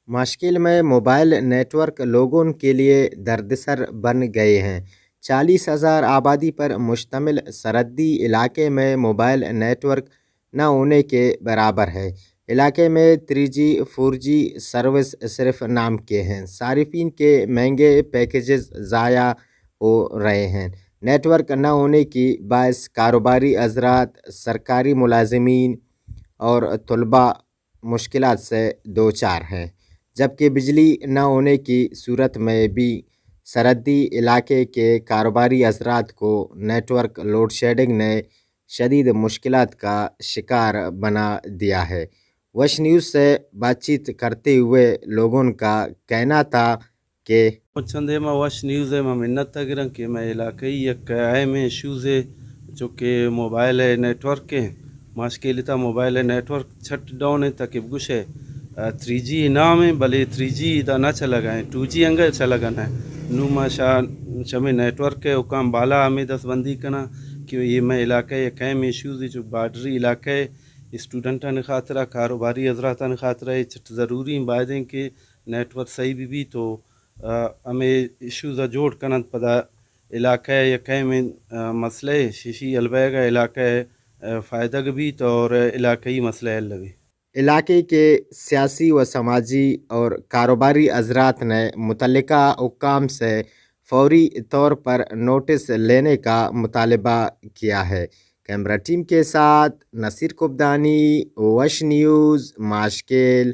مشکل میں mobile net work لوگوں کے لیے دردسر بن گئے ہیں۔ 40,000 آبادی پر مشتمل سرحدی علاقے میں موبائل نیٹ ورک نہ ہونے کے برابر ہے۔ علاقے میں 3G 4G سروس صرف نام کے ہیں۔ صارفین کے مہنگے پیکیجز ضائع ہو رہے ہیں۔ نیٹ ورک نہ ہونے کی باعث کاروباری حضرات، سرکاری ملازمین اور طلباء مشکلات سے دوچار ہیں، جبکہ بجلی نہ ہونے کی صورت میں بھی سرحدی علاقے کے کاروباری حضرات کو نیٹ ورک لوڈ شیڈنگ نے شدید مشکلات کا شکار بنا دیا ہے۔ وش نیوز سے بات چیت کرتے ہوئے لوگوں کا کہنا تھا کہ چندے میں وش نیوز ہے میں منت تگرن کہ میں علاقائی ایک اہم ایشوز ہے جو کہ موبائل نیٹ ورک کے ماشکیلتا موبائل نیٹ ورک چھٹ ڈاؤن ہے تاکہ گش ہے 3G نام ہے بلے 3G دا نہ چلا گئے 2G انگل چلا گنا ہے نو ما شاہ شمی نیٹ ورک کے حکام بالا ہمیں دست بندی کنا کہ یہ میں علاقہ ایک اہم ایشوز ہے جو بارڈری علاقہ ہے اسٹوڈنٹان خاطرہ کاروباری حضراتان خاطرہ چھٹ ضروری بائدیں کہ نیٹ ورک صحیح بھی تو ہمیں ایشوز جوڑ کنند پدا علاقہ یک میں مسئلہ شیشی البیگا علاقہ فائدہ بھی تو اور علاقائی مسئلہ الوی علاقے کے سیاسی و سماجی اور کاروباری حضرات نے متعلقہ حکام سے فوری طور پر نوٹس لینے کا مطالبہ کیا ہے۔ کیمرہ ٹیم کے ساتھ نصیر قبدانی، وش نیوز، ماشکیل۔